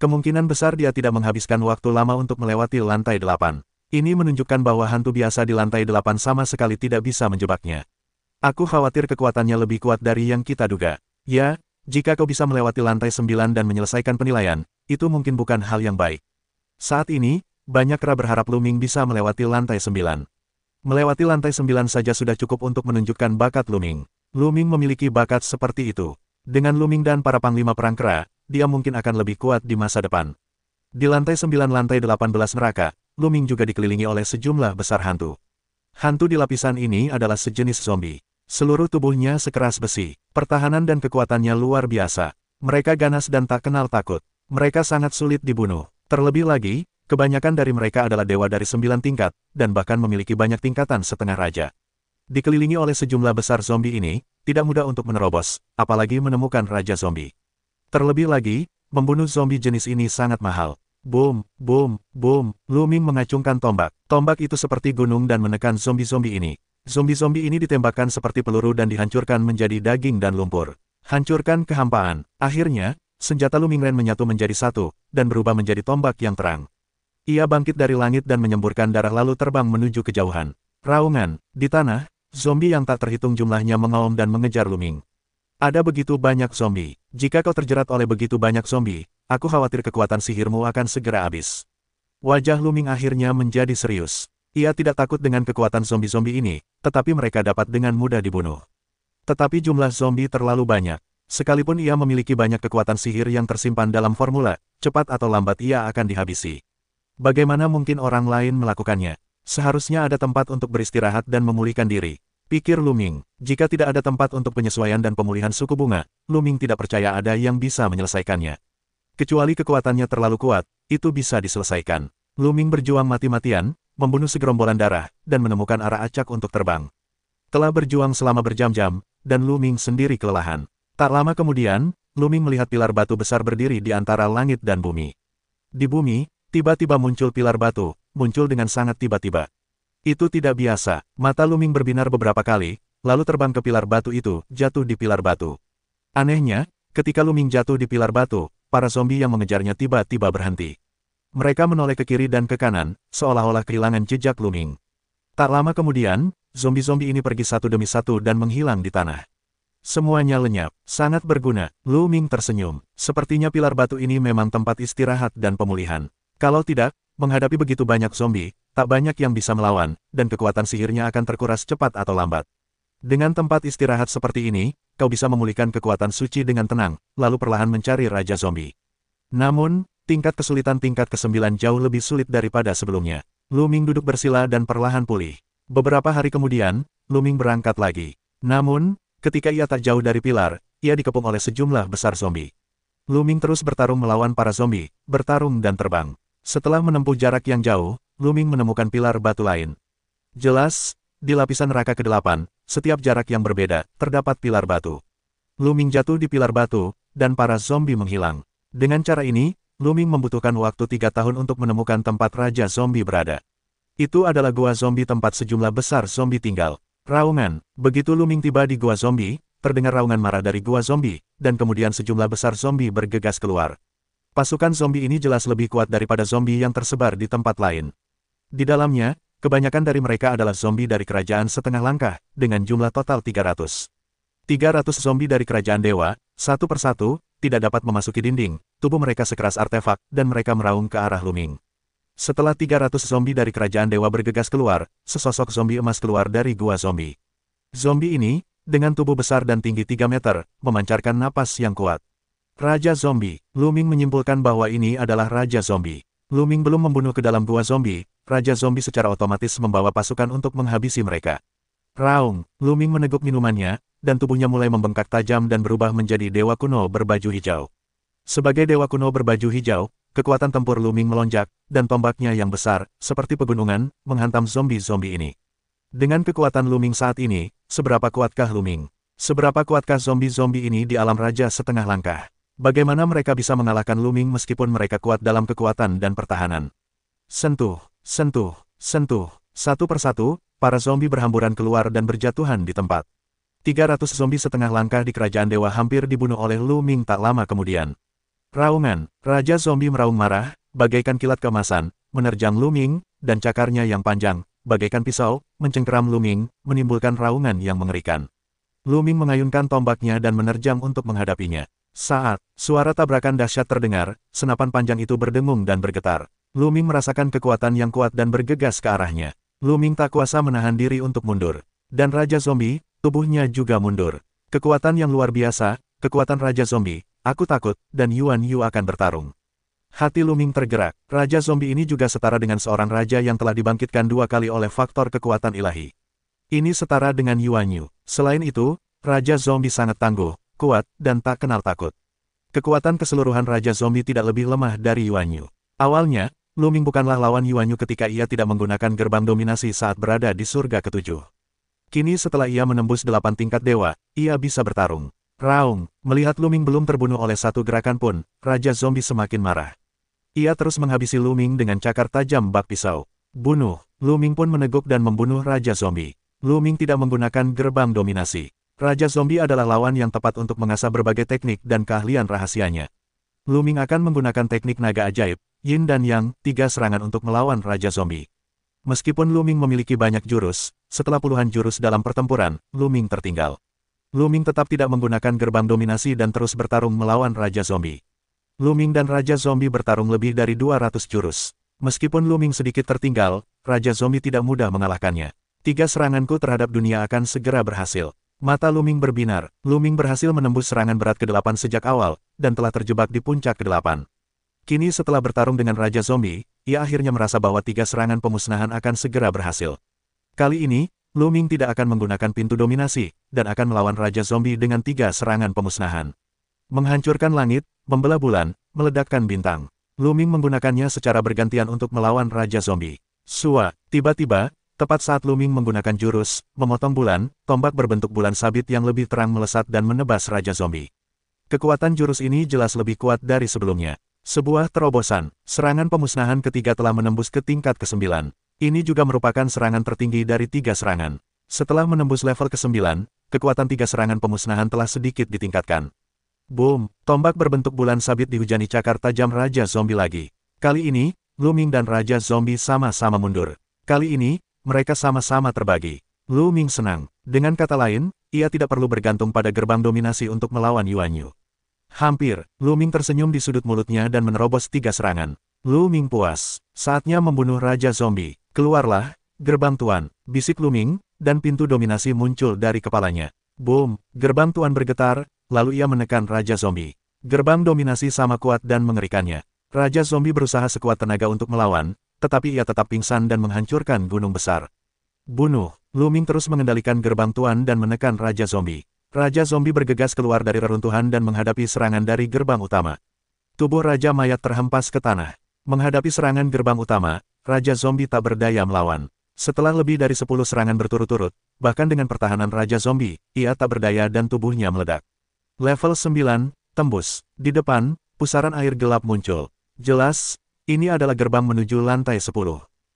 Kemungkinan besar dia tidak menghabiskan waktu lama untuk melewati lantai 8. Ini menunjukkan bahwa hantu biasa di lantai 8 sama sekali tidak bisa menjebaknya. Aku khawatir kekuatannya lebih kuat dari yang kita duga. Ya, jika kau bisa melewati lantai 9 dan menyelesaikan penilaian, itu mungkin bukan hal yang baik. Saat ini, banyak kera berharap Luming bisa melewati lantai 9. Melewati lantai 9 saja sudah cukup untuk menunjukkan bakat Luming. Luming memiliki bakat seperti itu. Dengan Luming dan para panglima perang kera, dia mungkin akan lebih kuat di masa depan. Di lantai 9 lantai 18 neraka, Luming juga dikelilingi oleh sejumlah besar hantu. Hantu di lapisan ini adalah sejenis zombie. Seluruh tubuhnya sekeras besi. Pertahanan dan kekuatannya luar biasa. Mereka ganas dan tak kenal takut. Mereka sangat sulit dibunuh. Terlebih lagi, kebanyakan dari mereka adalah dewa dari 9 tingkat, dan bahkan memiliki banyak tingkatan setengah raja. Dikelilingi oleh sejumlah besar zombie ini, tidak mudah untuk menerobos, apalagi menemukan raja zombie. Terlebih lagi, membunuh zombie jenis ini sangat mahal. Boom, boom, boom, Luming mengacungkan tombak. Tombak itu seperti gunung dan menekan zombie-zombie ini. Zombie-zombie ini ditembakkan seperti peluru dan dihancurkan menjadi daging dan lumpur. Hancurkan kehampaan. Akhirnya, senjata Luming Ren menyatu menjadi satu, dan berubah menjadi tombak yang terang. Ia bangkit dari langit dan menyemburkan darah lalu terbang menuju kejauhan. Raungan. Di tanah, zombie yang tak terhitung jumlahnya mengaum dan mengejar Luming. Ada begitu banyak zombie. Jika kau terjerat oleh begitu banyak zombie, aku khawatir kekuatan sihirmu akan segera habis. Wajah Luming akhirnya menjadi serius. Ia tidak takut dengan kekuatan zombie-zombie ini, tetapi mereka dapat dengan mudah dibunuh. Tetapi jumlah zombie terlalu banyak. Sekalipun ia memiliki banyak kekuatan sihir yang tersimpan dalam formula, cepat atau lambat ia akan dihabisi. Bagaimana mungkin orang lain melakukannya? Seharusnya ada tempat untuk beristirahat dan memulihkan diri. Pikir Luming, jika tidak ada tempat untuk penyesuaian dan pemulihan suku bunga, Luming tidak percaya ada yang bisa menyelesaikannya. Kecuali kekuatannya terlalu kuat, itu bisa diselesaikan. Luming berjuang mati-matian, membunuh segerombolan darah, dan menemukan arah acak untuk terbang. Telah berjuang selama berjam-jam, dan Luming sendiri kelelahan. Tak lama kemudian, Luming melihat pilar batu besar berdiri di antara langit dan bumi. Di bumi, tiba-tiba muncul pilar batu, muncul dengan sangat tiba-tiba. Itu tidak biasa. Mata Luming berbinar beberapa kali, lalu terbang ke pilar batu itu, jatuh di pilar batu. Anehnya, ketika Luming jatuh di pilar batu, para zombie yang mengejarnya tiba-tiba berhenti. Mereka menoleh ke kiri dan ke kanan, seolah-olah kehilangan jejak Luming. Tak lama kemudian, zombie-zombie ini pergi satu demi satu dan menghilang di tanah. Semuanya lenyap, sangat berguna. Luming tersenyum. Sepertinya pilar batu ini memang tempat istirahat dan pemulihan. Kalau tidak, menghadapi begitu banyak zombie, tak banyak yang bisa melawan, dan kekuatan sihirnya akan terkuras cepat atau lambat. Dengan tempat istirahat seperti ini, kau bisa memulihkan kekuatan suci dengan tenang, lalu perlahan mencari Raja Zombie. Namun, tingkat kesulitan tingkat ke-9 jauh lebih sulit daripada sebelumnya. Luming duduk bersila dan perlahan pulih. Beberapa hari kemudian, Luming berangkat lagi. Namun, ketika ia tak jauh dari pilar, ia dikepung oleh sejumlah besar zombie. Luming terus bertarung melawan para zombie, bertarung dan terbang. Setelah menempuh jarak yang jauh, Luming menemukan pilar batu lain. Jelas, di lapisan neraka ke-8, setiap jarak yang berbeda, terdapat pilar batu. Luming jatuh di pilar batu, dan para zombie menghilang. Dengan cara ini, Luming membutuhkan waktu 3 tahun untuk menemukan tempat Raja Zombie berada. Itu adalah gua zombie tempat sejumlah besar zombie tinggal. Raungan. Begitu Luming tiba di gua zombie, terdengar raungan marah dari gua zombie, dan kemudian sejumlah besar zombie bergegas keluar. Pasukan zombie ini jelas lebih kuat daripada zombie yang tersebar di tempat lain. Di dalamnya, kebanyakan dari mereka adalah zombie dari kerajaan setengah langkah, dengan jumlah total 300. 300 zombie dari kerajaan dewa, satu persatu, tidak dapat memasuki dinding, tubuh mereka sekeras artefak, dan mereka meraung ke arah Luming. Setelah 300 zombie dari kerajaan dewa bergegas keluar, sesosok zombie emas keluar dari gua zombie. Zombie ini, dengan tubuh besar dan tinggi 3 meter, memancarkan napas yang kuat. Raja Zombie. Luming menyimpulkan bahwa ini adalah Raja Zombie. Luming belum membunuh ke dalam gua zombie, Raja Zombie secara otomatis membawa pasukan untuk menghabisi mereka. Raung. Luming meneguk minumannya, dan tubuhnya mulai membengkak tajam dan berubah menjadi dewa kuno berbaju hijau. Sebagai dewa kuno berbaju hijau, kekuatan tempur Luming melonjak, dan tombaknya yang besar, seperti pegunungan, menghantam zombie-zombie ini. Dengan kekuatan Luming saat ini, seberapa kuatkah Luming? Seberapa kuatkah zombie-zombie ini di alam raja setengah langkah? Bagaimana mereka bisa mengalahkan Luming meskipun mereka kuat dalam kekuatan dan pertahanan? Sentuh, sentuh, sentuh. Satu persatu, para zombie berhamburan keluar dan berjatuhan di tempat. 300 zombie setengah langkah di kerajaan dewa hampir dibunuh oleh Luming tak lama kemudian. Raungan, Raja Zombie meraung marah, bagaikan kilat keemasan, menerjang Luming, dan cakarnya yang panjang, bagaikan pisau, mencengkeram Luming, menimbulkan raungan yang mengerikan. Luming mengayunkan tombaknya dan menerjang untuk menghadapinya. Saat suara tabrakan dahsyat terdengar, senapan panjang itu berdengung dan bergetar. Luming merasakan kekuatan yang kuat dan bergegas ke arahnya. Luming tak kuasa menahan diri untuk mundur. Dan Raja Zombie, tubuhnya juga mundur. Kekuatan yang luar biasa, kekuatan Raja Zombie, aku takut, dan Yuan Yu akan bertarung. Hati Luming tergerak, Raja Zombie ini juga setara dengan seorang raja yang telah dibangkitkan 2 kali oleh faktor kekuatan ilahi. Ini setara dengan Yuan Yu. Selain itu, Raja Zombie sangat tangguh, kuat, dan tak kenal takut. Kekuatan keseluruhan Raja Zombie tidak lebih lemah dari Yuan Yu. Awalnya, Luming bukanlah lawan Yuan Yu ketika ia tidak menggunakan gerbang dominasi saat berada di surga ke-7. Kini setelah ia menembus 8 tingkat dewa, ia bisa bertarung. Raung, melihat Luming belum terbunuh oleh satu gerakan pun, Raja Zombie semakin marah. Ia terus menghabisi Luming dengan cakar tajam bak pisau. Bunuh, Luming pun meneguk dan membunuh Raja Zombie. Luming tidak menggunakan gerbang dominasi. Raja Zombie adalah lawan yang tepat untuk mengasah berbagai teknik dan keahlian rahasianya. Luming akan menggunakan teknik naga ajaib, Yin dan Yang, 3 serangan untuk melawan Raja Zombie. Meskipun Luming memiliki banyak jurus, setelah puluhan jurus dalam pertempuran, Luming tertinggal. Luming tetap tidak menggunakan gerbang dominasi dan terus bertarung melawan Raja Zombie. Luming dan Raja Zombie bertarung lebih dari 200 jurus. Meskipun Luming sedikit tertinggal, Raja Zombie tidak mudah mengalahkannya. 3 seranganku terhadap dunia akan segera berhasil. Mata Luming berbinar, Luming berhasil menembus serangan berat ke-8 sejak awal, dan telah terjebak di puncak ke-8. Kini setelah bertarung dengan Raja Zombie, ia akhirnya merasa bahwa 3 serangan pemusnahan akan segera berhasil. Kali ini, Luming tidak akan menggunakan pintu dominasi, dan akan melawan Raja Zombie dengan 3 serangan pemusnahan. Menghancurkan langit, membelah bulan, meledakkan bintang. Luming menggunakannya secara bergantian untuk melawan Raja Zombie. Sua, tiba-tiba, tepat saat Luming menggunakan jurus, memotong bulan, tombak berbentuk bulan sabit yang lebih terang melesat dan menebas Raja Zombie. Kekuatan jurus ini jelas lebih kuat dari sebelumnya. Sebuah terobosan, serangan pemusnahan ketiga telah menembus ke tingkat ke-9. Ini juga merupakan serangan tertinggi dari 3 serangan. Setelah menembus level ke-9, kekuatan 3 serangan pemusnahan telah sedikit ditingkatkan. Boom, tombak berbentuk bulan sabit dihujani cakar tajam Raja Zombie lagi. Kali ini, Luming dan Raja Zombie sama-sama mundur. Kali ini, mereka sama-sama terbagi. Luming senang. Dengan kata lain, ia tidak perlu bergantung pada gerbang dominasi untuk melawan Yuan Yu. Hampir, Luming tersenyum di sudut mulutnya dan menerobos 3 serangan. Luming puas. Saatnya membunuh Raja Zombie. Keluarlah, gerbang tuan, bisik Luming, dan pintu dominasi muncul dari kepalanya. Boom, gerbang tuan bergetar, lalu ia menekan Raja Zombie. Gerbang dominasi sama kuat dan mengerikannya. Raja Zombie berusaha sekuat tenaga untuk melawan, tetapi ia tetap pingsan dan menghancurkan gunung besar. Bunuh, Luming terus mengendalikan gerbang tuan dan menekan Raja Zombie. Raja Zombie bergegas keluar dari reruntuhan dan menghadapi serangan dari gerbang utama. Tubuh Raja Mayat terhempas ke tanah. Menghadapi serangan gerbang utama, Raja Zombie tak berdaya melawan. Setelah lebih dari 10 serangan berturut-turut, bahkan dengan pertahanan Raja Zombie, ia tak berdaya dan tubuhnya meledak. Level 9, tembus. Di depan, pusaran air gelap muncul. Jelas, ini adalah gerbang menuju lantai 10.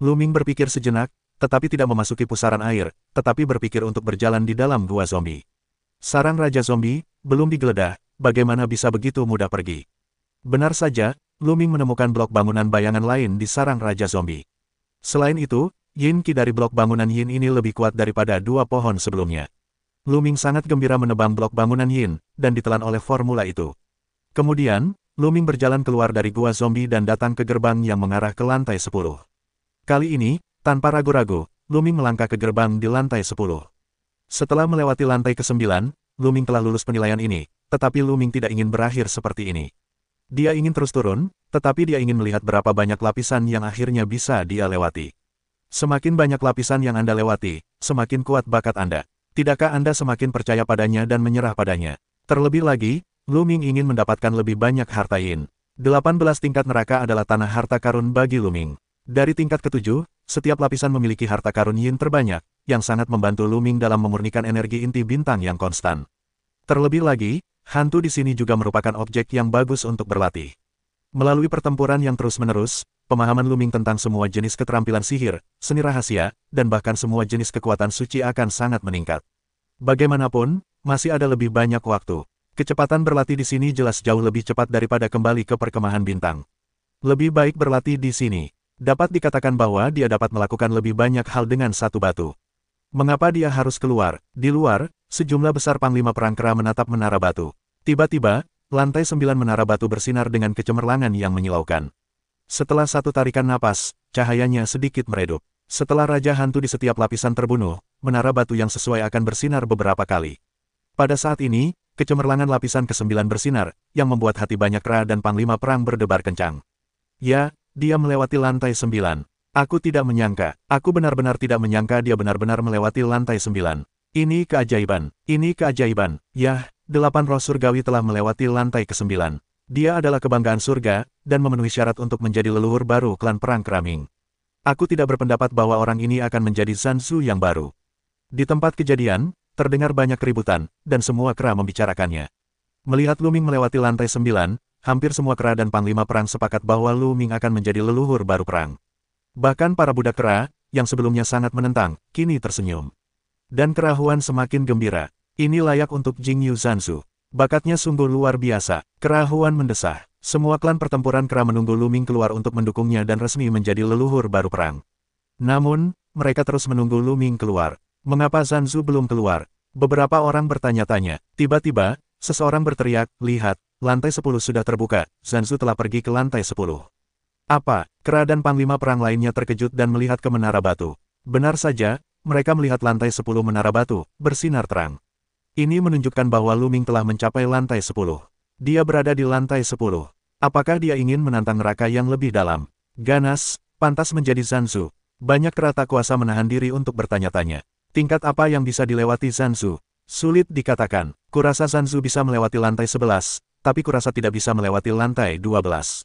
Luming berpikir sejenak, tetapi tidak memasuki pusaran air, tetapi berpikir untuk berjalan di dalam gua zombie. Sarang Raja Zombie, belum digeledah, bagaimana bisa begitu mudah pergi? Benar saja, Luming menemukan blok bangunan bayangan lain di sarang Raja Zombie. Selain itu, Yin Qi dari blok bangunan Yin ini lebih kuat daripada 2 pohon sebelumnya. Luming sangat gembira menebang blok bangunan Yin, dan ditelan oleh formula itu. Kemudian, Luming berjalan keluar dari gua zombie dan datang ke gerbang yang mengarah ke lantai 10. Kali ini, tanpa ragu-ragu, Luming melangkah ke gerbang di lantai 10. Setelah melewati lantai ke-9, Luming telah lulus penilaian ini, tetapi Luming tidak ingin berakhir seperti ini. Dia ingin terus turun, tetapi dia ingin melihat berapa banyak lapisan yang akhirnya bisa dia lewati. Semakin banyak lapisan yang Anda lewati, semakin kuat bakat Anda. Tidakkah Anda semakin percaya padanya dan menyerah padanya? Terlebih lagi, Luming ingin mendapatkan lebih banyak harta Yin. 18 tingkat neraka adalah tanah harta karun bagi Luming. Dari tingkat ke-7, setiap lapisan memiliki harta karun Yin terbanyak, yang sangat membantu Luming dalam memurnikan energi inti bintang yang konstan. Terlebih lagi, hantu di sini juga merupakan objek yang bagus untuk berlatih. Melalui pertempuran yang terus-menerus, pemahaman Luming tentang semua jenis keterampilan sihir, seni rahasia, dan bahkan semua jenis kekuatan suci akan sangat meningkat. Bagaimanapun, masih ada lebih banyak waktu. Kecepatan berlatih di sini jelas jauh lebih cepat daripada kembali ke perkemahan bintang. Lebih baik berlatih di sini. Dapat dikatakan bahwa dia dapat melakukan lebih banyak hal dengan satu batu. Mengapa dia harus keluar? Di luar, sejumlah besar panglima perang kera menatap menara batu. Tiba-tiba, lantai 9 menara batu bersinar dengan kecemerlangan yang menyilaukan. Setelah satu tarikan napas, cahayanya sedikit meredup. Setelah Raja Hantu di setiap lapisan terbunuh, menara batu yang sesuai akan bersinar beberapa kali. Pada saat ini, kecemerlangan lapisan ke-9 bersinar, yang membuat hati banyak kera dan panglima perang berdebar kencang. Ya, dia melewati lantai 9. Aku tidak menyangka, aku benar-benar tidak menyangka dia benar-benar melewati lantai 9. Ini keajaiban, ini keajaiban. Yah, 8 roh surgawi telah melewati lantai ke-9. Dia adalah kebanggaan surga, dan memenuhi syarat untuk menjadi leluhur baru klan perang Keraming. Aku tidak berpendapat bahwa orang ini akan menjadi Zanzu yang baru. Di tempat kejadian, terdengar banyak keributan, dan semua kera membicarakannya. Melihat Lu Ming melewati lantai 9, hampir semua kera dan panglima perang sepakat bahwa Lu Ming akan menjadi leluhur baru perang. Bahkan para budak kera, yang sebelumnya sangat menentang, kini tersenyum. Dan kerahuan semakin gembira. Ini layak untuk Jingyu Zanzu. Bakatnya sungguh luar biasa. Kerahuan mendesah. Semua klan pertempuran kera menunggu Lu Ming keluar untuk mendukungnya dan resmi menjadi leluhur baru perang. Namun, mereka terus menunggu Lu Ming keluar. Mengapa Zanzu belum keluar? Beberapa orang bertanya-tanya. Tiba-tiba, seseorang berteriak, "Lihat, lantai 10 sudah terbuka, Zanzu telah pergi ke lantai 10. Apa? Kera dan panglima perang lainnya terkejut dan melihat ke menara batu. Benar saja, mereka melihat lantai 10 menara batu, bersinar terang. Ini menunjukkan bahwa Lu Ming telah mencapai lantai 10. Dia berada di lantai 10. Apakah dia ingin menantang neraka yang lebih dalam? Ganas, pantas menjadi Zanzu. Banyak kera tak kuasa menahan diri untuk bertanya-tanya. Tingkat apa yang bisa dilewati Zanzu? Sulit dikatakan. Kurasa Zanzu bisa melewati lantai 11, tapi kurasa tidak bisa melewati lantai 12.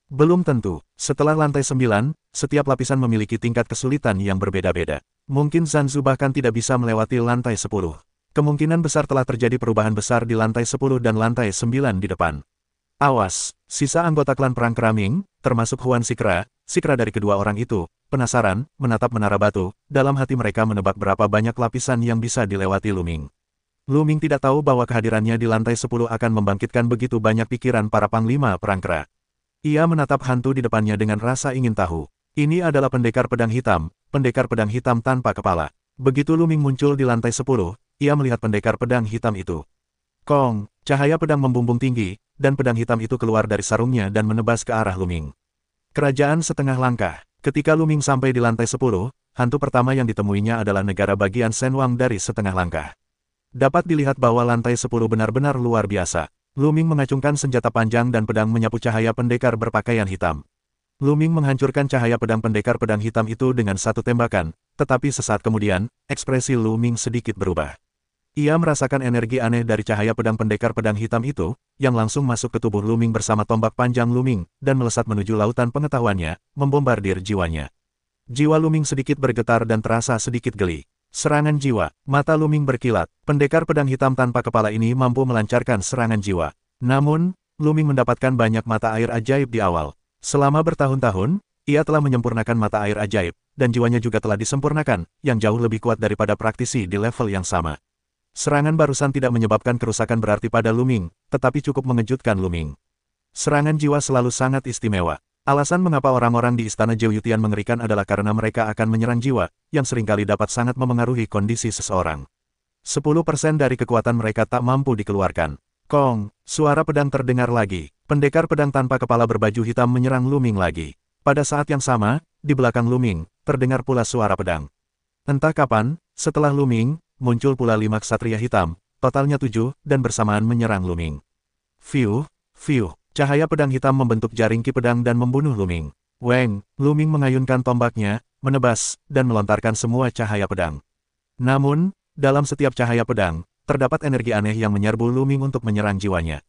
Belum tentu. Setelah lantai 9, setiap lapisan memiliki tingkat kesulitan yang berbeda-beda. Mungkin Zanzu bahkan tidak bisa melewati lantai 10. Kemungkinan besar telah terjadi perubahan besar di lantai 10 dan lantai 9 di depan. Awas, sisa anggota klan perang Keraming, termasuk Huan Sikra dari kedua orang itu, penasaran, menatap menara batu, dalam hati mereka menebak berapa banyak lapisan yang bisa dilewati Lu Ming. Lu Ming tidak tahu bahwa kehadirannya di lantai 10 akan membangkitkan begitu banyak pikiran para panglima perang kera. Ia menatap hantu di depannya dengan rasa ingin tahu. Ini adalah pendekar pedang hitam tanpa kepala. Begitu Lu Ming muncul di lantai 10, ia melihat pendekar pedang hitam itu. Kong, cahaya pedang membumbung tinggi, dan pedang hitam itu keluar dari sarungnya dan menebas ke arah Lu Ming. Kerajaan setengah langkah. Ketika Lu Ming sampai di lantai 10, hantu pertama yang ditemuinya adalah negara bagian Shenwang dari setengah langkah. Dapat dilihat bahwa lantai 10 benar-benar luar biasa. Lu Ming mengacungkan senjata panjang dan pedang menyapu cahaya pendekar berpakaian hitam. Lu Ming menghancurkan cahaya pedang pendekar pedang hitam itu dengan satu tembakan, tetapi sesaat kemudian, ekspresi Lu Ming sedikit berubah. Ia merasakan energi aneh dari cahaya pedang pendekar pedang hitam itu, yang langsung masuk ke tubuh Lu Ming bersama tombak panjang Lu Ming, dan melesat menuju lautan pengetahuannya, membombardir jiwanya. Jiwa Lu Ming sedikit bergetar dan terasa sedikit geli. Serangan jiwa. Mata Lu Ming berkilat. Pendekar pedang hitam tanpa kepala ini mampu melancarkan serangan jiwa. Namun, Lu Ming mendapatkan banyak mata air ajaib di awal. Selama bertahun-tahun, ia telah menyempurnakan mata air ajaib, dan jiwanya juga telah disempurnakan, yang jauh lebih kuat daripada praktisi di level yang sama. Serangan barusan tidak menyebabkan kerusakan berarti pada Lu Ming, tetapi cukup mengejutkan Lu Ming. Serangan jiwa selalu sangat istimewa. Alasan mengapa orang-orang di Istana Zheoyutian mengerikan adalah karena mereka akan menyerang jiwa, yang seringkali dapat sangat memengaruhi kondisi seseorang. 10% dari kekuatan mereka tak mampu dikeluarkan. Kong, suara pedang terdengar lagi. Pendekar pedang tanpa kepala berbaju hitam menyerang Lu Ming lagi. Pada saat yang sama, di belakang Lu Ming, terdengar pula suara pedang. Entah kapan, setelah Lu Ming, muncul pula 5 ksatria hitam, totalnya 7, dan bersamaan menyerang Lu Ming. Fiuh, fiuh. Cahaya pedang hitam membentuk jaring ki pedang dan membunuh Lu Ming. Weng, Lu Ming mengayunkan tombaknya, menebas, dan melontarkan semua cahaya pedang. Namun, dalam setiap cahaya pedang, terdapat energi aneh yang menyerbu Lu Ming untuk menyerang jiwanya.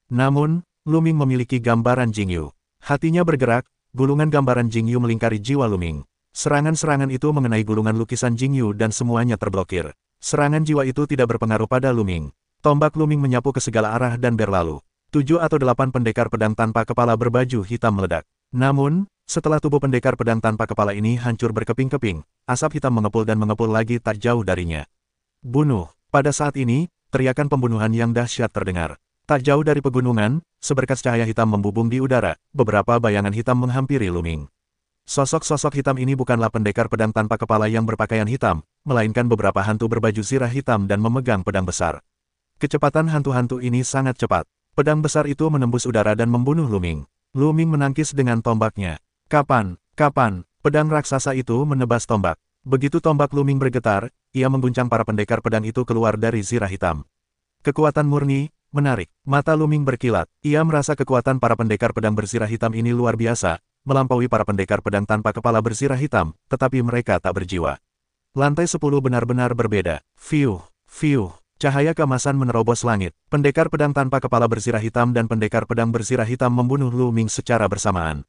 Namun, Lu Ming memiliki gambaran Jingyu. Hatinya bergerak, gulungan gambaran Jingyu melingkari jiwa Lu Ming. Serangan-serangan itu mengenai gulungan lukisan Jingyu dan semuanya terblokir. Serangan jiwa itu tidak berpengaruh pada Lu Ming. Tombak Lu Ming menyapu ke segala arah dan berlalu. 7 atau 8 pendekar pedang tanpa kepala berbaju hitam meledak. Namun, setelah tubuh pendekar pedang tanpa kepala ini hancur berkeping-keping, asap hitam mengepul dan mengepul lagi tak jauh darinya. Bunuh. Pada saat ini, teriakan pembunuhan yang dahsyat terdengar. Tak jauh dari pegunungan, seberkas cahaya hitam membubung di udara, beberapa bayangan hitam menghampiri Luming. Sosok-sosok hitam ini bukanlah pendekar pedang tanpa kepala yang berpakaian hitam, melainkan beberapa hantu berbaju zirah hitam dan memegang pedang besar. Kecepatan hantu-hantu ini sangat cepat. Pedang besar itu menembus udara dan membunuh Luming. Luming menangkis dengan tombaknya. Kapan? Pedang raksasa itu menebas tombak. Begitu tombak Luming bergetar, ia mengguncang para pendekar pedang itu keluar dari zirah hitam. Kekuatan murni, menarik. Mata Luming berkilat. Ia merasa kekuatan para pendekar pedang berzirah hitam ini luar biasa, melampaui para pendekar pedang tanpa kepala berzirah hitam, tetapi mereka tak berjiwa. Lantai 10 benar-benar berbeda. Fiuh. Cahaya keemasan menerobos langit. Pendekar pedang tanpa kepala berzirah hitam dan pendekar pedang berzirah hitam membunuh Luming secara bersamaan.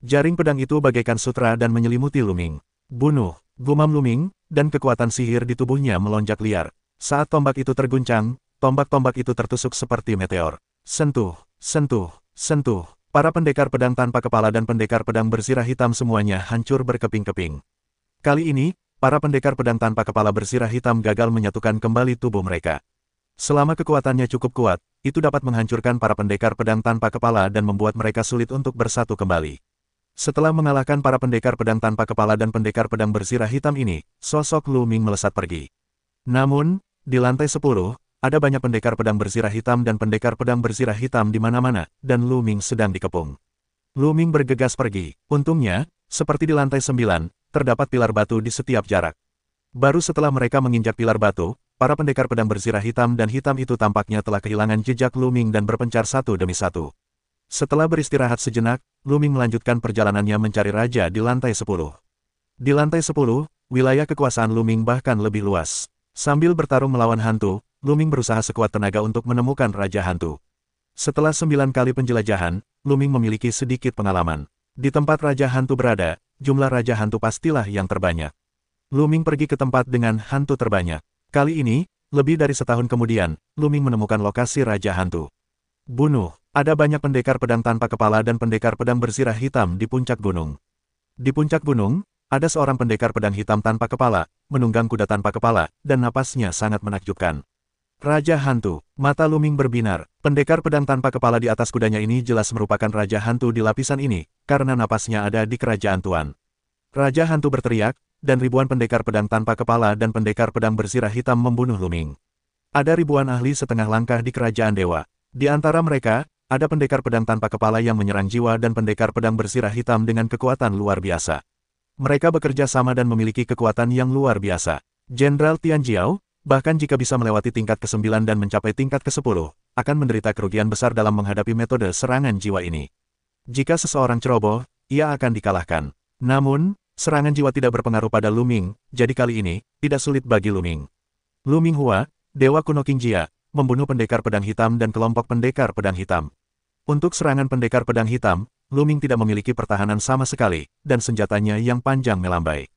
Jaring pedang itu bagaikan sutra dan menyelimuti Luming. Bunuh, gumam Luming, dan kekuatan sihir di tubuhnya melonjak liar. Saat tombak itu terguncang, tombak-tombak itu tertusuk seperti meteor. Sentuh. Para pendekar pedang tanpa kepala dan pendekar pedang berzirah hitam semuanya hancur berkeping-keping. Kali ini, para pendekar pedang tanpa kepala berzirah hitam gagal menyatukan kembali tubuh mereka. Selama kekuatannya cukup kuat, itu dapat menghancurkan para pendekar pedang tanpa kepala dan membuat mereka sulit untuk bersatu kembali. Setelah mengalahkan para pendekar pedang tanpa kepala dan pendekar pedang berzirah hitam ini, sosok Luming melesat pergi. Namun, di lantai 10, ada banyak pendekar pedang berzirah hitam dan pendekar pedang berzirah hitam di mana-mana, dan Luming sedang dikepung. Luming bergegas pergi. Untungnya, seperti di lantai 9, terdapat pilar batu di setiap jarak. Baru setelah mereka menginjak pilar batu, para pendekar pedang berzirah hitam dan hitam itu tampaknya telah kehilangan jejak Luming dan berpencar satu demi satu. Setelah beristirahat sejenak, Luming melanjutkan perjalanannya mencari raja di lantai 10. Di lantai 10, wilayah kekuasaan Luming bahkan lebih luas. Sambil bertarung melawan hantu, Luming berusaha sekuat tenaga untuk menemukan raja hantu. Setelah 9 kali penjelajahan, Luming memiliki sedikit pengalaman. Di tempat raja hantu berada, jumlah raja hantu pastilah yang terbanyak. Luming pergi ke tempat dengan hantu terbanyak. Kali ini, lebih dari setahun kemudian, Luming menemukan lokasi raja hantu. Bunuh. Ada banyak pendekar pedang tanpa kepala dan pendekar pedang berzirah hitam di puncak gunung. Di puncak gunung, ada seorang pendekar pedang hitam tanpa kepala, menunggang kuda tanpa kepala, dan napasnya sangat menakjubkan. Raja hantu. Mata Luming berbinar. Pendekar pedang tanpa kepala di atas kudanya ini jelas merupakan raja hantu di lapisan ini, karena napasnya ada di kerajaan Tuan. Raja hantu berteriak, dan ribuan pendekar pedang tanpa kepala dan pendekar pedang berzirah hitam membunuh Luming. Ada ribuan ahli setengah langkah di kerajaan dewa. Di antara mereka, ada pendekar pedang tanpa kepala yang menyerang jiwa dan pendekar pedang berzirah hitam dengan kekuatan luar biasa. Mereka bekerja sama dan memiliki kekuatan yang luar biasa. Jenderal Tianjiao, bahkan jika bisa melewati tingkat ke-9 dan mencapai tingkat ke-10, akan menderita kerugian besar dalam menghadapi metode serangan jiwa ini. Jika seseorang ceroboh, ia akan dikalahkan. Namun, serangan jiwa tidak berpengaruh pada Luming, jadi kali ini, tidak sulit bagi Luming. Luming Hua, Dewa Kuno Qingjia, membunuh pendekar pedang hitam dan kelompok pendekar pedang hitam. Untuk serangan pendekar pedang hitam, Luming tidak memiliki pertahanan sama sekali, dan senjatanya yang panjang melambai.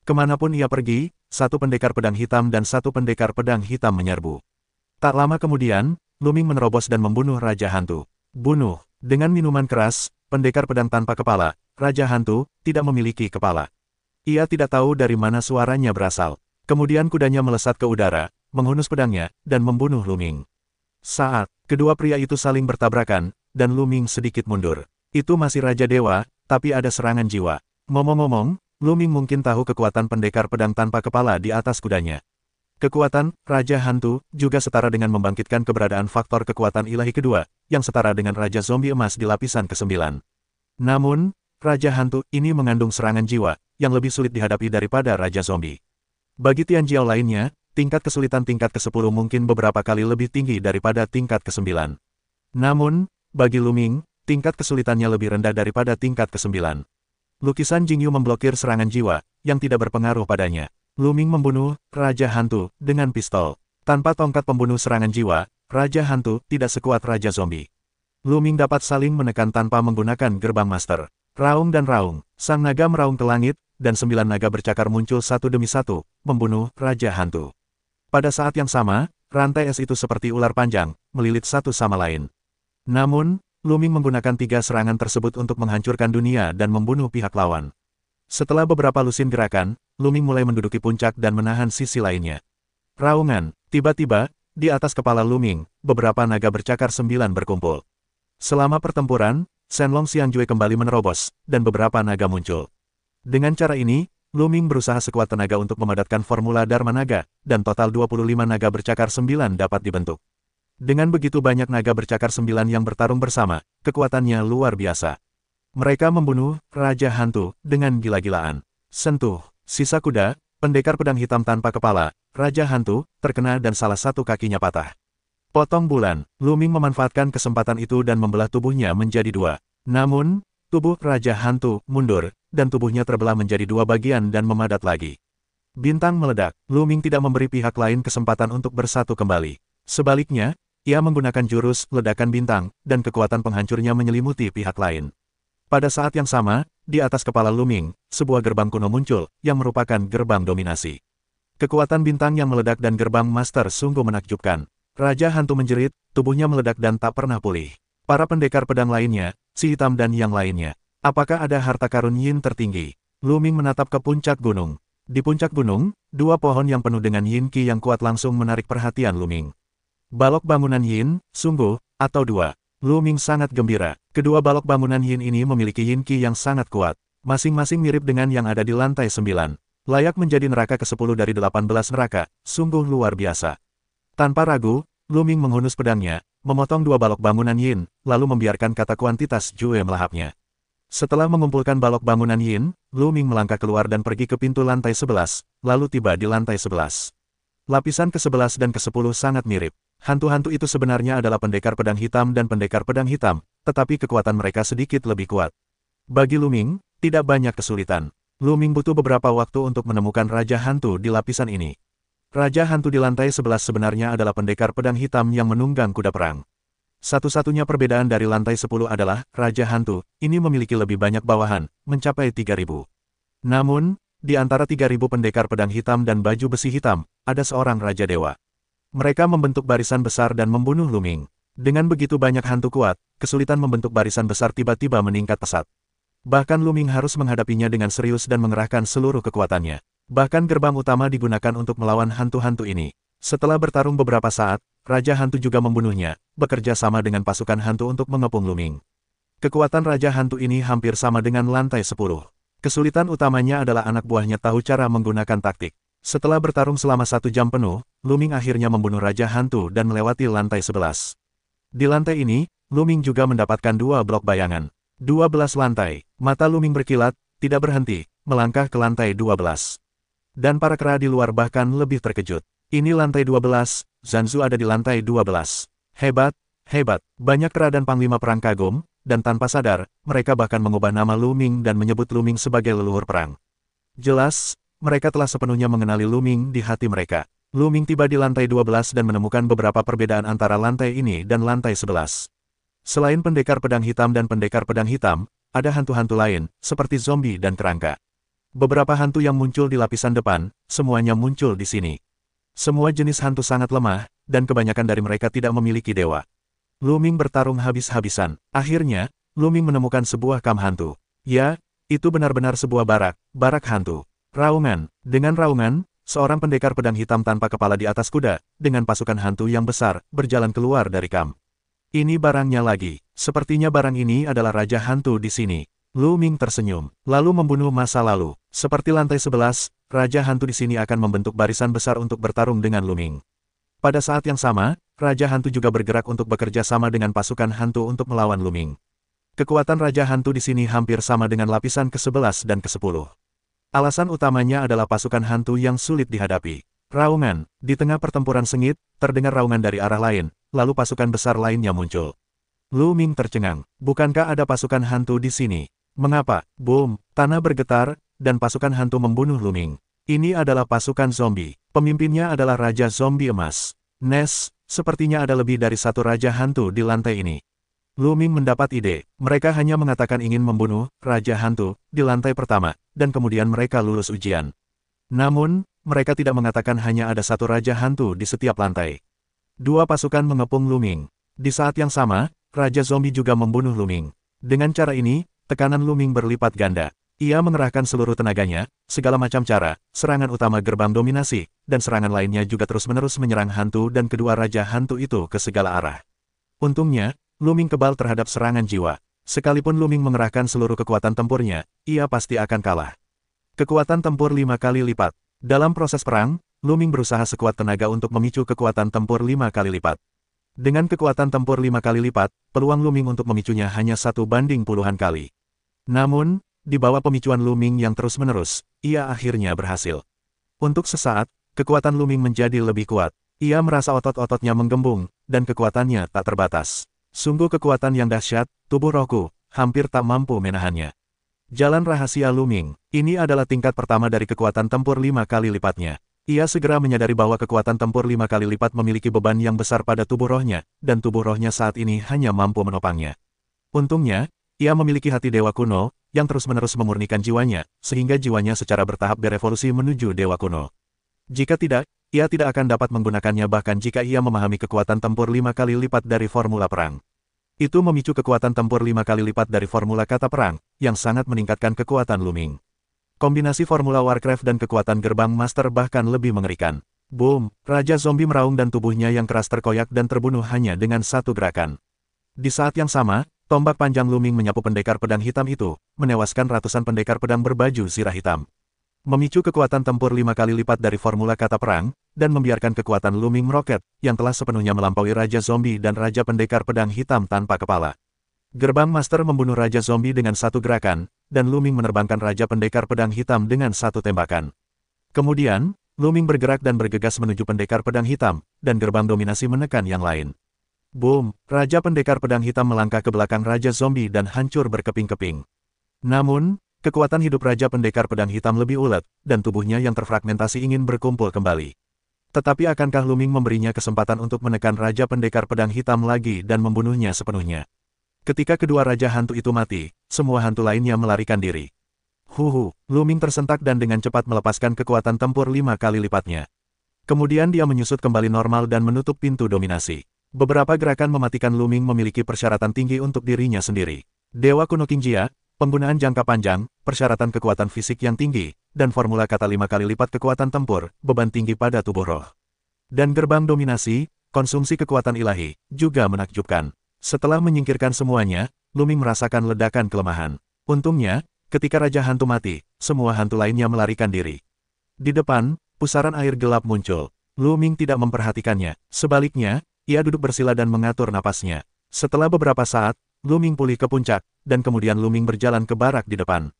Kemanapun ia pergi, satu pendekar pedang hitam dan satu pendekar pedang hitam menyerbu. Tak lama kemudian, Luming menerobos dan membunuh Raja Hantu. Bunuh. Dengan minuman keras, pendekar pedang tanpa kepala, Raja Hantu, tidak memiliki kepala. Ia tidak tahu dari mana suaranya berasal. Kemudian kudanya melesat ke udara, menghunus pedangnya, dan membunuh Luming. Saat kedua pria itu saling bertabrakan, dan Luming sedikit mundur. Itu masih Raja Dewa, tapi ada serangan jiwa. Ngomong-ngomong, Luming mungkin tahu kekuatan pendekar pedang tanpa kepala di atas kudanya. Kekuatan Raja Hantu juga setara dengan membangkitkan keberadaan faktor kekuatan ilahi kedua, yang setara dengan Raja Zombie Emas di lapisan ke-9. Namun, Raja Hantu ini mengandung serangan jiwa, yang lebih sulit dihadapi daripada Raja Zombie. Bagi Tianjiao lainnya, tingkat kesulitan tingkat ke-10 mungkin beberapa kali lebih tinggi daripada tingkat ke-9. Namun, bagi Luming, tingkat kesulitannya lebih rendah daripada tingkat ke-9. Lukisan Jingyu memblokir serangan jiwa, yang tidak berpengaruh padanya. Luming membunuh Raja Hantu dengan pistol. Tanpa tongkat pembunuh serangan jiwa, Raja Hantu tidak sekuat Raja Zombie. Luming dapat saling menekan tanpa menggunakan gerbang master. Raung dan raung, sang naga meraung ke langit, dan 9 naga bercakar muncul satu demi satu, membunuh Raja Hantu. Pada saat yang sama, rantai es itu seperti ular panjang, melilit satu sama lain. Namun, Luming menggunakan 3 serangan tersebut untuk menghancurkan dunia dan membunuh pihak lawan. Setelah beberapa lusin gerakan, Luming mulai menduduki puncak dan menahan sisi lainnya. Raungan, tiba-tiba, di atas kepala Luming, beberapa naga bercakar 9 berkumpul. Selama pertempuran, Shenlong Xiangjue kembali menerobos, dan beberapa naga muncul. Dengan cara ini, Luming berusaha sekuat tenaga untuk memadatkan formula Dharma Naga, dan total 25 naga bercakar 9 dapat dibentuk. Dengan begitu banyak naga bercakar 9 yang bertarung bersama, kekuatannya luar biasa. Mereka membunuh Raja Hantu dengan gila-gilaan. Sentuh, sisa kuda, pendekar pedang hitam tanpa kepala, Raja Hantu, terkena dan salah satu kakinya patah. Potong bulan, Luming memanfaatkan kesempatan itu dan membelah tubuhnya menjadi 2. Namun, tubuh Raja Hantu mundur, dan tubuhnya terbelah menjadi 2 bagian dan memadat lagi. Bintang meledak, Luming tidak memberi pihak lain kesempatan untuk bersatu kembali. Sebaliknya, ia menggunakan jurus ledakan bintang, dan kekuatan penghancurnya menyelimuti pihak lain. Pada saat yang sama, di atas kepala Luming, sebuah gerbang kuno muncul, yang merupakan gerbang dominasi. Kekuatan bintang yang meledak dan gerbang master sungguh menakjubkan. Raja Hantu menjerit, tubuhnya meledak dan tak pernah pulih. Para pendekar pedang lainnya, si hitam dan yang lainnya. Apakah ada harta karun yin tertinggi? Luming menatap ke puncak gunung. Di puncak gunung, 2 pohon yang penuh dengan yin qi yang kuat langsung menarik perhatian Luming. Balok bangunan yin, sungguh, atau 2. Luming sangat gembira. Kedua balok bangunan yin ini memiliki yin qi yang sangat kuat. Masing-masing mirip dengan yang ada di lantai 9. Layak menjadi neraka ke-10 dari 18 neraka, sungguh luar biasa. Tanpa ragu, Luming menghunus pedangnya, memotong 2 balok bangunan yin, lalu membiarkan kata kuantitas Jue melahapnya. Setelah mengumpulkan balok bangunan yin, Luming melangkah keluar dan pergi ke pintu lantai 11, lalu tiba di lantai 11. Lapisan ke-11 dan ke-10 sangat mirip. Hantu-hantu itu sebenarnya adalah pendekar pedang hitam dan pendekar pedang hitam, tetapi kekuatan mereka sedikit lebih kuat. Bagi Luming, tidak banyak kesulitan. Luming butuh beberapa waktu untuk menemukan Raja Hantu di lapisan ini. Raja Hantu di lantai 11 sebenarnya adalah pendekar pedang hitam yang menunggang kuda perang. Satu-satunya perbedaan dari lantai 10 adalah, Raja Hantu, ini memiliki lebih banyak bawahan, mencapai 3.000. Namun, di antara 3.000 pendekar pedang hitam dan baju besi hitam, ada seorang Raja Dewa. Mereka membentuk barisan besar dan membunuh Luming. Dengan begitu banyak hantu kuat, kesulitan membentuk barisan besar tiba-tiba meningkat pesat. Bahkan Luming harus menghadapinya dengan serius dan mengerahkan seluruh kekuatannya. Bahkan gerbang utama digunakan untuk melawan hantu-hantu ini. Setelah bertarung beberapa saat, Raja Hantu juga membunuhnya, bekerja sama dengan pasukan hantu untuk mengepung Luming. Kekuatan Raja Hantu ini hampir sama dengan lantai 10. Kesulitan utamanya adalah anak buahnya tahu cara menggunakan taktik. Setelah bertarung selama 1 jam penuh, Luming akhirnya membunuh Raja Hantu dan melewati lantai 11. Di lantai ini, Luming juga mendapatkan 2 blok bayangan. 12 lantai, mata Luming berkilat, tidak berhenti, melangkah ke lantai 12. Dan para kera di luar bahkan lebih terkejut. Ini lantai 12, Zanzu ada di lantai 12. Hebat, hebat, banyak kera dan panglima perang kagum, dan tanpa sadar, mereka bahkan mengubah nama Luming dan menyebut Luming sebagai leluhur perang. Jelas, mereka telah sepenuhnya mengenali Luming di hati mereka. Luming tiba di lantai 12 dan menemukan beberapa perbedaan antara lantai ini dan lantai 11. Selain pendekar pedang hitam dan pendekar pedang hitam, ada hantu-hantu lain, seperti zombie dan kerangka. Beberapa hantu yang muncul di lapisan depan, semuanya muncul di sini. Semua jenis hantu sangat lemah, dan kebanyakan dari mereka tidak memiliki dewa. Luming bertarung habis-habisan. Akhirnya, Luming menemukan sebuah kam hantu. Ya, itu benar-benar sebuah barak hantu. Raungan. Dengan raungan, seorang pendekar pedang hitam tanpa kepala di atas kuda, dengan pasukan hantu yang besar, berjalan keluar dari kam. Ini barangnya lagi. Sepertinya barang ini adalah Raja Hantu di sini. Luming tersenyum, lalu membunuh masa lalu. Seperti lantai 11, Raja Hantu di sini akan membentuk barisan besar untuk bertarung dengan Luming. Pada saat yang sama, Raja Hantu juga bergerak untuk bekerja sama dengan pasukan hantu untuk melawan Luming. Kekuatan Raja Hantu di sini hampir sama dengan lapisan ke-11 dan ke-10. Alasan utamanya adalah pasukan hantu yang sulit dihadapi. Raungan. Di tengah pertempuran sengit, terdengar raungan dari arah lain, lalu pasukan besar lainnya muncul. Luming tercengang. Bukankah ada pasukan hantu di sini? Mengapa? Boom! Tanah bergetar, dan pasukan hantu membunuh Luming. Ini adalah pasukan zombie. Pemimpinnya adalah Raja Zombie Emas. Nes, sepertinya ada lebih dari 1 Raja Hantu di lantai ini. Luming mendapat ide. Mereka hanya mengatakan ingin membunuh Raja Hantu di lantai pertama, dan kemudian mereka lulus ujian. Namun, mereka tidak mengatakan hanya ada 1 Raja Hantu di setiap lantai. 2 pasukan mengepung Luming. Di saat yang sama, Raja Zombie juga membunuh Luming. Dengan cara ini, tekanan Luming berlipat ganda. Ia mengerahkan seluruh tenaganya, segala macam cara, serangan utama gerbang dominasi, dan serangan lainnya juga terus-menerus menyerang hantu dan kedua raja hantu itu ke segala arah. Untungnya, Luming kebal terhadap serangan jiwa. Sekalipun Luming mengerahkan seluruh kekuatan tempurnya, ia pasti akan kalah. Kekuatan tempur 5 kali lipat. Dalam proses perang, Luming berusaha sekuat tenaga untuk memicu kekuatan tempur 5 kali lipat. Dengan kekuatan tempur 5 kali lipat, peluang Luming untuk memicunya hanya 1 banding puluhan kali. Namun, di bawah pemicuan Luming yang terus-menerus, ia akhirnya berhasil. Untuk sesaat, kekuatan Luming menjadi lebih kuat. Ia merasa otot-ototnya menggembung, dan kekuatannya tak terbatas. Sungguh kekuatan yang dahsyat, tubuh rohku, hampir tak mampu menahannya. Jalan rahasia Luming, ini adalah tingkat pertama dari kekuatan tempur 5 kali lipatnya. Ia segera menyadari bahwa kekuatan tempur 5 kali lipat memiliki beban yang besar pada tubuh rohnya, dan tubuh rohnya saat ini hanya mampu menopangnya. Untungnya, ia memiliki hati dewa kuno, yang terus-menerus memurnikan jiwanya, sehingga jiwanya secara bertahap berevolusi menuju dewa kuno. Jika tidak, ia tidak akan dapat menggunakannya bahkan jika ia memahami kekuatan tempur 5 kali lipat dari formula perang. Itu memicu kekuatan tempur 5 kali lipat dari formula kata perang, yang sangat meningkatkan kekuatan Luming. Kombinasi formula Warcraft dan kekuatan gerbang master bahkan lebih mengerikan. Boom! Raja zombie meraung dan tubuhnya yang keras terkoyak dan terbunuh hanya dengan satu gerakan. Di saat yang sama, tombak panjang Luming menyapu pendekar pedang hitam itu, menewaskan ratusan pendekar pedang berbaju zirah hitam. Memicu kekuatan tempur 5 kali lipat dari formula kata perang, dan membiarkan kekuatan Luming meroket, yang telah sepenuhnya melampaui Raja Zombie dan Raja Pendekar Pedang Hitam tanpa kepala. Gerbang Master membunuh Raja Zombie dengan satu gerakan, dan Luming menerbangkan Raja Pendekar Pedang Hitam dengan satu tembakan. Kemudian, Luming bergerak dan bergegas menuju Pendekar Pedang Hitam, dan gerbang dominasi menekan yang lain. Boom! Raja Pendekar Pedang Hitam melangkah ke belakang Raja Zombie dan hancur berkeping-keping. Namun, kekuatan hidup Raja Pendekar Pedang Hitam lebih ulet, dan tubuhnya yang terfragmentasi ingin berkumpul kembali. Tetapi akankah Luming memberinya kesempatan untuk menekan Raja Pendekar Pedang Hitam lagi dan membunuhnya sepenuhnya? Ketika kedua Raja Hantu itu mati, semua hantu lainnya melarikan diri. Luming tersentak dan dengan cepat melepaskan kekuatan tempur 5 kali lipatnya. Kemudian dia menyusut kembali normal dan menutup pintu dominasi. Beberapa gerakan mematikan Luming memiliki persyaratan tinggi untuk dirinya sendiri. Dewa kuno Qingjia, penggunaan jangka panjang, persyaratan kekuatan fisik yang tinggi, dan formula kata 5 kali lipat kekuatan tempur, beban tinggi pada tubuh roh. Dan gerbang dominasi, konsumsi kekuatan ilahi, juga menakjubkan. Setelah menyingkirkan semuanya, Luming merasakan ledakan kelemahan. Untungnya, ketika Raja Hantu mati, semua hantu lainnya melarikan diri. Di depan, pusaran air gelap muncul. Luming tidak memperhatikannya. Sebaliknya, ia duduk bersila dan mengatur napasnya. Setelah beberapa saat, Luming pulih ke puncak, dan kemudian Luming berjalan ke barak di depan.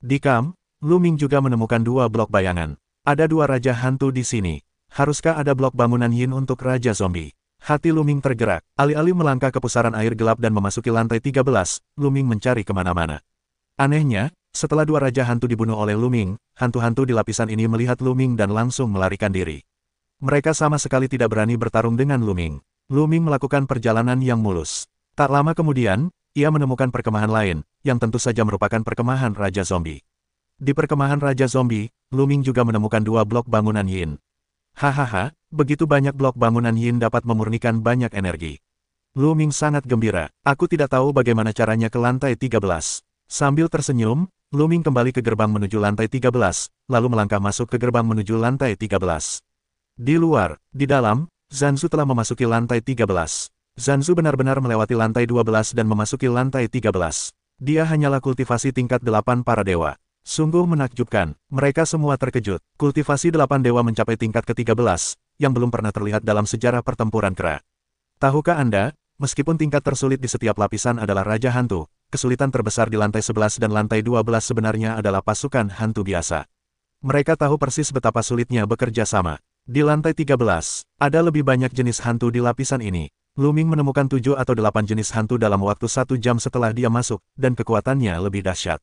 Di kamp, Luming juga menemukan 2 blok bayangan. Ada 2 Raja Hantu di sini. Haruskah ada blok bangunan Yin untuk Raja Zombie? Hati Luming tergerak. Alih-alih melangkah ke pusaran air gelap dan memasuki lantai 13, Luming mencari kemana-mana. Anehnya, setelah 2 Raja Hantu dibunuh oleh Luming, hantu-hantu di lapisan ini melihat Luming dan langsung melarikan diri. Mereka sama sekali tidak berani bertarung dengan Luming. Luming melakukan perjalanan yang mulus. Tak lama kemudian, ia menemukan perkemahan lain, yang tentu saja merupakan perkemahan Raja Zombie. Di perkemahan Raja Zombie, Luming juga menemukan 2 blok bangunan Yin. Hahaha, begitu banyak blok bangunan Yin dapat memurnikan banyak energi. Luming sangat gembira. Aku tidak tahu bagaimana caranya ke lantai 13. Sambil tersenyum, Luming kembali ke gerbang menuju lantai 13, lalu melangkah masuk ke gerbang menuju lantai 13. Di luar, di dalam, Zanzu telah memasuki lantai 13. Zanzu benar-benar melewati lantai 12 dan memasuki lantai 13. Dia hanyalah kultivasi tingkat 8 para dewa. Sungguh menakjubkan, mereka semua terkejut. Kultivasi 8 dewa mencapai tingkat ke-13, yang belum pernah terlihat dalam sejarah pertempuran kera. Tahukah Anda, meskipun tingkat tersulit di setiap lapisan adalah Raja Hantu, kesulitan terbesar di lantai 11 dan lantai 12 sebenarnya adalah pasukan hantu biasa. Mereka tahu persis betapa sulitnya bekerja sama. Di lantai 13, ada lebih banyak jenis hantu di lapisan ini. Luming menemukan 7 atau 8 jenis hantu dalam waktu 1 jam setelah dia masuk, dan kekuatannya lebih dahsyat.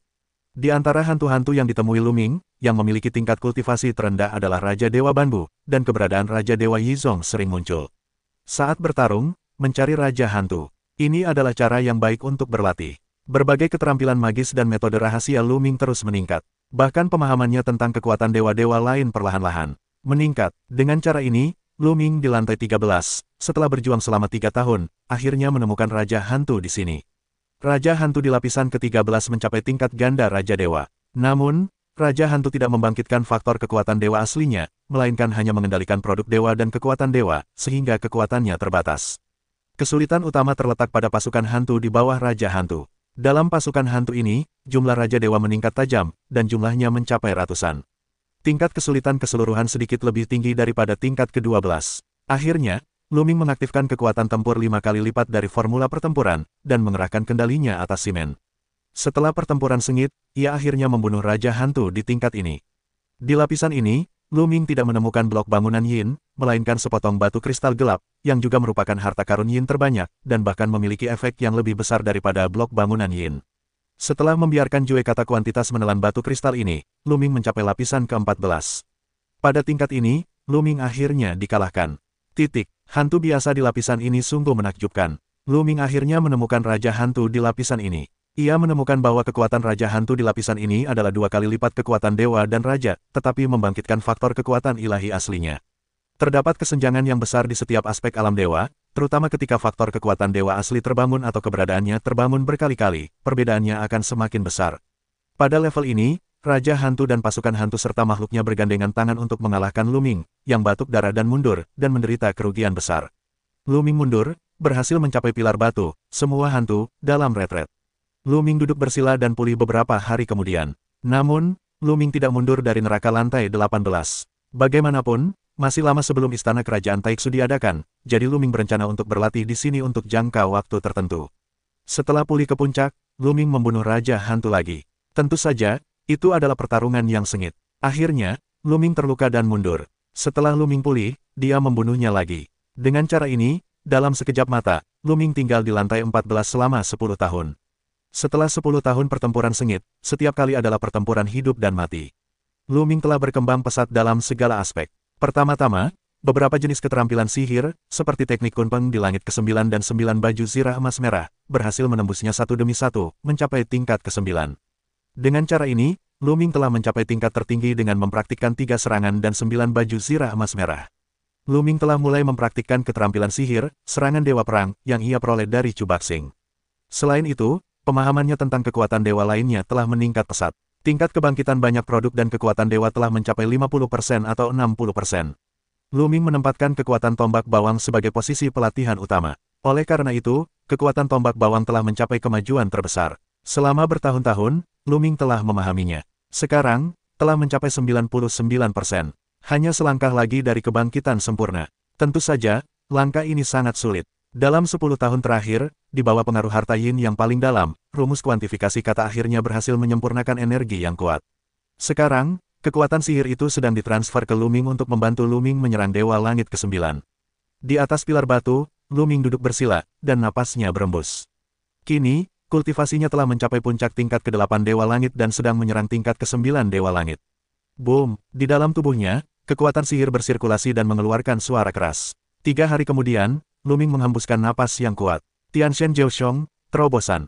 Di antara hantu-hantu yang ditemui Luming, yang memiliki tingkat kultivasi terendah adalah Raja Dewa Banbu, dan keberadaan Raja Dewa Yizong sering muncul. Saat bertarung, mencari Raja Hantu. Ini adalah cara yang baik untuk berlatih. Berbagai keterampilan magis dan metode rahasia Luming terus meningkat. Bahkan pemahamannya tentang kekuatan dewa-dewa lain perlahan-lahan meningkat. Dengan cara ini, Luming di lantai 13, setelah berjuang selama 3 tahun, akhirnya menemukan Raja Hantu di sini. Raja Hantu di lapisan ke-13 mencapai tingkat ganda Raja Dewa. Namun, Raja Hantu tidak membangkitkan faktor kekuatan dewa aslinya, melainkan hanya mengendalikan produk dewa dan kekuatan dewa, sehingga kekuatannya terbatas. Kesulitan utama terletak pada pasukan hantu di bawah Raja Hantu. Dalam pasukan hantu ini, jumlah Raja Dewa meningkat tajam, dan jumlahnya mencapai ratusan. Tingkat kesulitan keseluruhan sedikit lebih tinggi daripada tingkat ke-12. Akhirnya, Lu Ming mengaktifkan kekuatan tempur 5 kali lipat dari formula pertempuran, dan mengerahkan kendalinya atas simen. Setelah pertempuran sengit, ia akhirnya membunuh Raja Hantu di tingkat ini. Di lapisan ini, Lu Ming tidak menemukan blok bangunan Yin, melainkan sepotong batu kristal gelap, yang juga merupakan harta karun Yin terbanyak, dan bahkan memiliki efek yang lebih besar daripada blok bangunan Yin. Setelah membiarkan Jue kata kuantitas menelan batu kristal ini, Lu Ming mencapai lapisan ke-14. Pada tingkat ini, Lu Ming akhirnya dikalahkan. Hantu biasa di lapisan ini sungguh menakjubkan. Lu Ming akhirnya menemukan Raja Hantu di lapisan ini. Ia menemukan bahwa kekuatan Raja Hantu di lapisan ini adalah 2 kali lipat kekuatan dewa dan raja, tetapi membangkitkan faktor kekuatan ilahi aslinya. Terdapat kesenjangan yang besar di setiap aspek alam dewa, terutama ketika faktor kekuatan dewa asli terbangun atau keberadaannya terbangun berkali-kali, perbedaannya akan semakin besar. Pada level ini, Raja Hantu dan pasukan hantu serta makhluknya bergandengan tangan untuk mengalahkan Lu Ming, yang batuk darah dan mundur, dan menderita kerugian besar. Lu Ming mundur, berhasil mencapai pilar batu, semua hantu, dalam retret. Lu Ming duduk bersila dan pulih beberapa hari kemudian. Namun, Lu Ming tidak mundur dari neraka lantai 18. Bagaimanapun, masih lama sebelum istana kerajaan Taiksu diadakan, jadi Lu Ming berencana untuk berlatih di sini untuk jangka waktu tertentu. Setelah pulih ke puncak, Lu Ming membunuh Raja Hantu lagi. Tentu saja, itu adalah pertarungan yang sengit. Akhirnya, Lu Ming terluka dan mundur. Setelah Lu Ming pulih, dia membunuhnya lagi. Dengan cara ini, dalam sekejap mata, Lu Ming tinggal di lantai 14 selama 10 tahun. Setelah 10 tahun pertempuran sengit, setiap kali adalah pertempuran hidup dan mati. Lu Ming telah berkembang pesat dalam segala aspek. Pertama-tama, beberapa jenis keterampilan sihir, seperti teknik kunpeng di langit ke-9 dan 9 baju zirah emas merah, berhasil menembusnya satu demi satu, mencapai tingkat ke-9. Dengan cara ini, Lu Ming telah mencapai tingkat tertinggi dengan mempraktikkan 3 serangan dan 9 baju zirah emas merah. Lu Ming telah mulai mempraktikkan keterampilan sihir, serangan dewa perang, yang ia peroleh dari Chu Baxing. Selain itu, pemahamannya tentang kekuatan dewa lainnya telah meningkat pesat. Tingkat kebangkitan banyak produk dan kekuatan dewa telah mencapai 50% atau 60%. Lu Ming menempatkan kekuatan tombak bawang sebagai posisi pelatihan utama. Oleh karena itu, kekuatan tombak bawang telah mencapai kemajuan terbesar. Selama bertahun-tahun, Lu Ming telah memahaminya. Sekarang, telah mencapai 99%. Hanya selangkah lagi dari kebangkitan sempurna. Tentu saja, langkah ini sangat sulit. Dalam 10 tahun terakhir, di bawah pengaruh harta Yin yang paling dalam, rumus kuantifikasi kata akhirnya berhasil menyempurnakan energi yang kuat. Sekarang, kekuatan sihir itu sedang ditransfer ke Lu Ming untuk membantu Lu Ming menyerang Dewa Langit ke-9. Di atas pilar batu, Lu Ming duduk bersila, dan napasnya berembus. Kini, kultivasinya telah mencapai puncak tingkat ke-8 Dewa Langit dan sedang menyerang tingkat ke-9 Dewa Langit. Boom! Di dalam tubuhnya, kekuatan sihir bersirkulasi dan mengeluarkan suara keras. 3 hari kemudian, Lu Ming menghembuskan napas yang kuat. Tianshan Jiaoxiong, terobosan.